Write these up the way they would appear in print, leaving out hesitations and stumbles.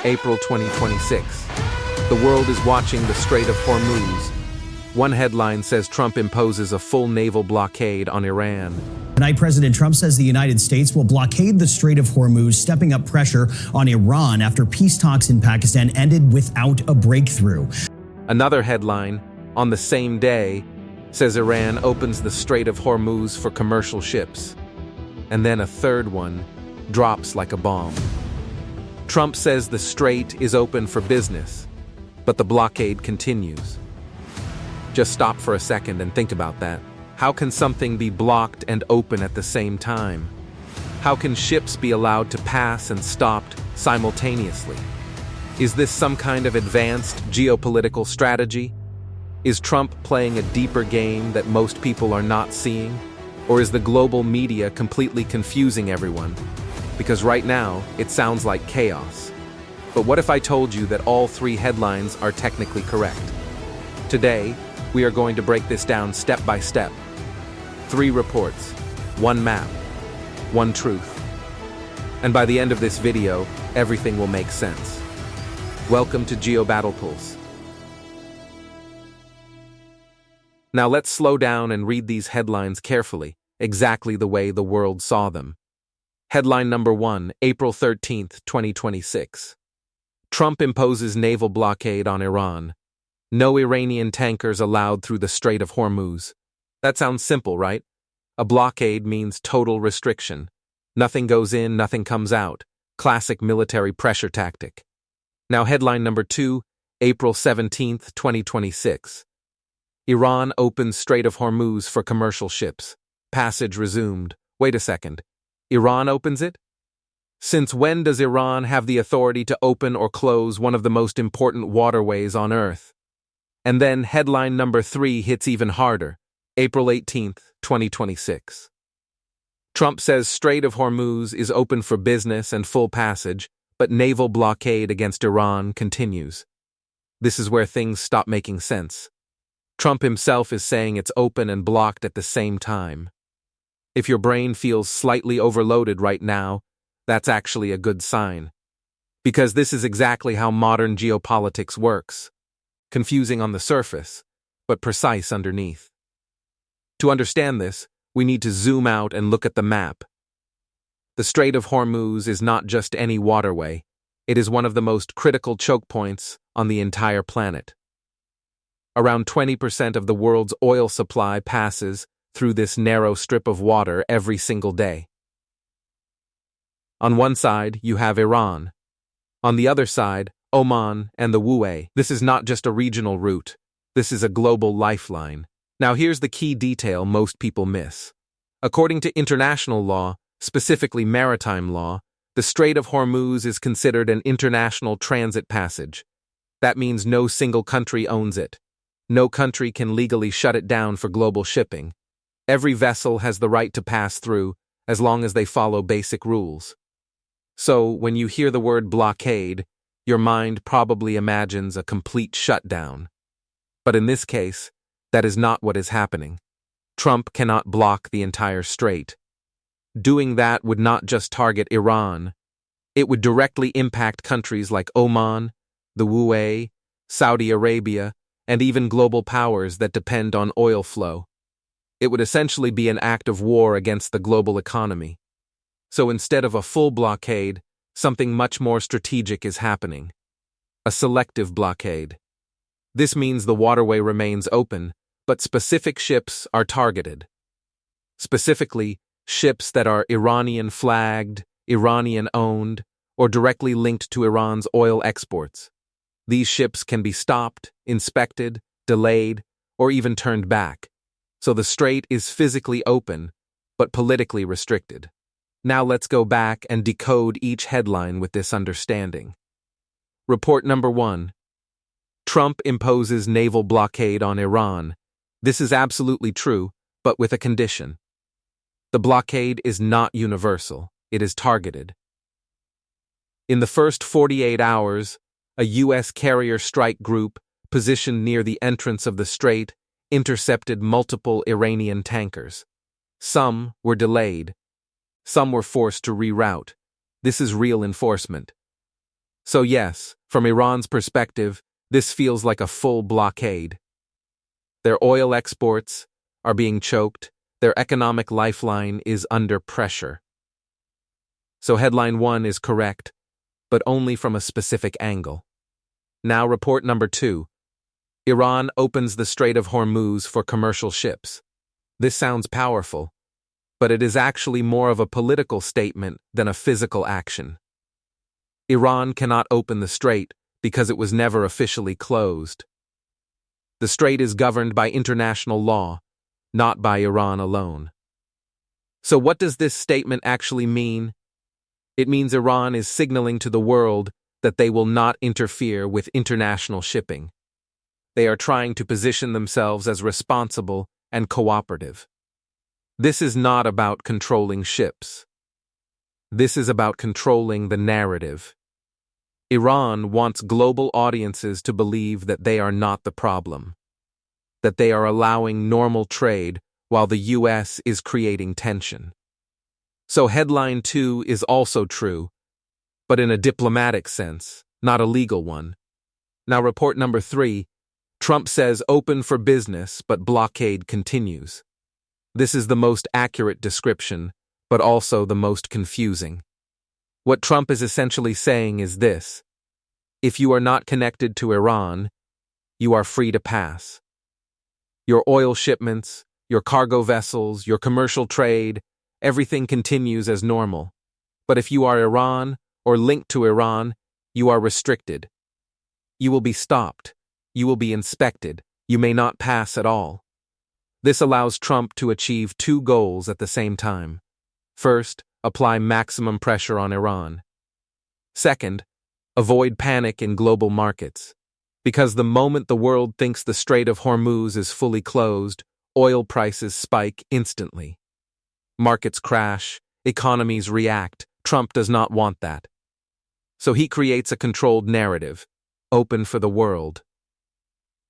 April 2026. The world is watching the Strait of Hormuz. One headline says Trump imposes a full naval blockade on Iran. Tonight, President Trump says the United States will blockade the Strait of Hormuz, stepping up pressure on Iran after peace talks in Pakistan ended without a breakthrough. Another headline, on the same day, says Iran opens the Strait of Hormuz for commercial ships. And then a third one drops like a bomb. Trump says the strait is open for business, but the blockade continues. Just stop for a second and think about that. How can something be blocked and open at the same time? How can ships be allowed to pass and stopped simultaneously? Is this some kind of advanced geopolitical strategy? Is Trump playing a deeper game that most people are not seeing? Or is the global media completely confusing everyone? Because right now, it sounds like chaos. But what if I told you that all three headlines are technically correct? Today, we are going to break this down step by step. 3 reports, 1 map, 1 truth. And by the end of this video, everything will make sense. Welcome to Geobattlepulse. Now let's slow down and read these headlines carefully, exactly the way the world saw them. Headline number 1, April 13, 2026. Trump imposes naval blockade on Iran. No Iranian tankers allowed through the Strait of Hormuz. That sounds simple, right? A blockade means total restriction. Nothing goes in, nothing comes out. Classic military pressure tactic. Now headline number 2, April 17, 2026. Iran opens Strait of Hormuz for commercial ships. Passage resumed. Wait a second. Iran opens it? Since when does Iran have the authority to open or close one of the most important waterways on Earth? And then headline number 3 hits even harder. April 18, 2026. Trump says Strait of Hormuz is open for business and full passage, but naval blockade against Iran continues. This is where things stop making sense. Trump himself is saying it's open and blocked at the same time. If your brain feels slightly overloaded right now, that's actually a good sign. Because this is exactly how modern geopolitics works. Confusing on the surface, but precise underneath. To understand this, we need to zoom out and look at the map. The Strait of Hormuz is not just any waterway. It is one of the most critical choke points on the entire planet. Around 20% of the world's oil supply passes through this narrow strip of water every single day. On one side, you have Iran. On the other side, Oman and the UAE. This is not just a regional route. This is a global lifeline. Now here's the key detail most people miss. According to international law, specifically maritime law, the Strait of Hormuz is considered an international transit passage. That means no single country owns it. No country can legally shut it down for global shipping. Every vessel has the right to pass through, as long as they follow basic rules. So, when you hear the word blockade, your mind probably imagines a complete shutdown. But in this case, that is not what is happening. Trump cannot block the entire strait. Doing that would not just target Iran. It would directly impact countries like Oman, the UAE, Saudi Arabia, and even global powers that depend on oil flow. It would essentially be an act of war against the global economy. So instead of a full blockade, something much more strategic is happening. A selective blockade. This means the waterway remains open, but specific ships are targeted. Specifically, ships that are Iranian-flagged, Iranian-owned, or directly linked to Iran's oil exports. These ships can be stopped, inspected, delayed, or even turned back. So the strait is physically open, but politically restricted. Now let's go back and decode each headline with this understanding. Report number 1. Trump imposes naval blockade on Iran. This is absolutely true, but with a condition. The blockade is not universal, it is targeted. In the first 48 hours, a U.S. carrier strike group positioned near the entrance of the strait intercepted multiple Iranian tankers. Some were delayed. Some were forced to reroute. This is real enforcement. So yes, from Iran's perspective, this feels like a full blockade. Their oil exports are being choked, their economic lifeline is under pressure. So headline 1 is correct, but only from a specific angle. Now report number 2. Iran opens the Strait of Hormuz for commercial ships. This sounds powerful, but it is actually more of a political statement than a physical action. Iran cannot open the strait because it was never officially closed. The strait is governed by international law, not by Iran alone. So what does this statement actually mean? It means Iran is signaling to the world that they will not interfere with international shipping. They are trying to position themselves as responsible and cooperative. This is not about controlling ships. This is about controlling the narrative. Iran wants global audiences to believe that they are not the problem, that they are allowing normal trade while the US is creating tension. So headline 2 is also true, but in a diplomatic sense, not a legal one. Now report number 3. Trump says open for business, but blockade continues. This is the most accurate description, but also the most confusing. What Trump is essentially saying is this: if you are not connected to Iran, you are free to pass. Your oil shipments, your cargo vessels, your commercial trade, everything continues as normal. But if you are Iran or linked to Iran, you are restricted. You will be stopped. You will be inspected. You may not pass at all. This allows Trump to achieve 2 goals at the same time. First, apply maximum pressure on Iran. Second, avoid panic in global markets. Because the moment the world thinks the Strait of Hormuz is fully closed, oil prices spike instantly. Markets crash, economies react. Trump does not want that. So he creates a controlled narrative, open for the world,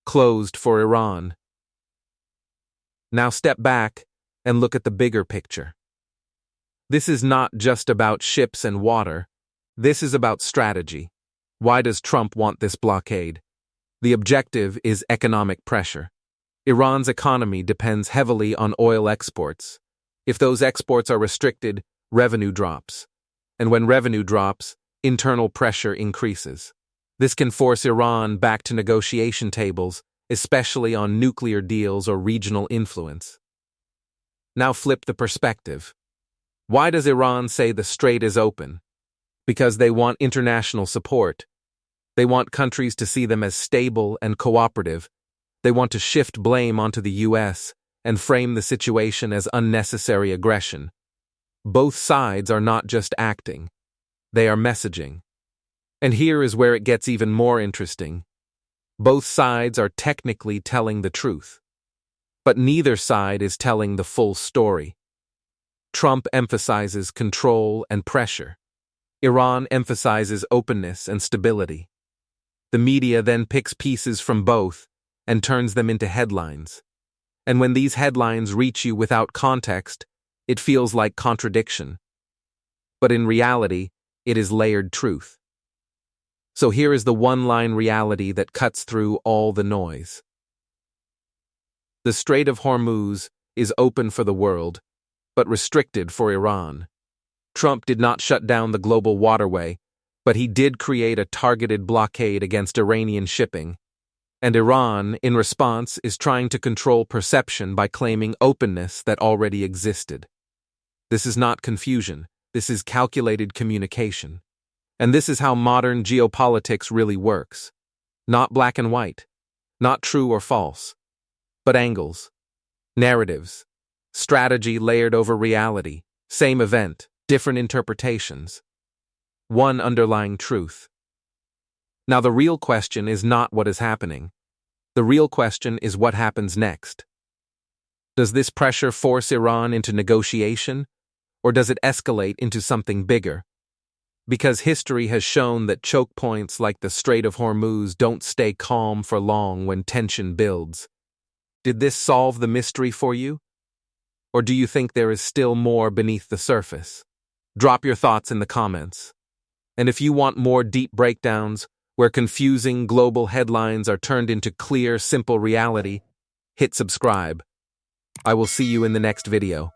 closed for Iran. Now step back and look at the bigger picture. This is not just about ships and water. This is about strategy. Why does Trump want this blockade? The objective is economic pressure. Iran's economy depends heavily on oil exports. If those exports are restricted, revenue drops. And when revenue drops, internal pressure increases. This can force Iran back to negotiation tables, especially on nuclear deals or regional influence. Now flip the perspective. Why does Iran say the strait is open? Because they want international support. They want countries to see them as stable and cooperative. They want to shift blame onto the US and frame the situation as unnecessary aggression. Both sides are not just acting. They are messaging. And here is where it gets even more interesting. Both sides are technically telling the truth. But neither side is telling the full story. Trump emphasizes control and pressure. Iran emphasizes openness and stability. The media then picks pieces from both and turns them into headlines. And when these headlines reach you without context, it feels like contradiction. But in reality, it is layered truth. So here is the one-line reality that cuts through all the noise. The Strait of Hormuz is open for the world, but restricted for Iran. Trump did not shut down the global waterway, but he did create a targeted blockade against Iranian shipping. And Iran, in response, is trying to control perception by claiming openness that already existed. This is not confusion. This is calculated communication. And this is how modern geopolitics really works. Not black and white, not true or false, but angles, narratives, strategy layered over reality, same event, different interpretations. One underlying truth. Now the real question is not what is happening. The real question is what happens next. Does this pressure force Iran into negotiation, or does it escalate into something bigger? Because history has shown that choke points like the Strait of Hormuz don't stay calm for long when tension builds. Did this solve the mystery for you? Or do you think there is still more beneath the surface? Drop your thoughts in the comments. And if you want more deep breakdowns, where confusing global headlines are turned into clear, simple reality, hit subscribe. I will see you in the next video.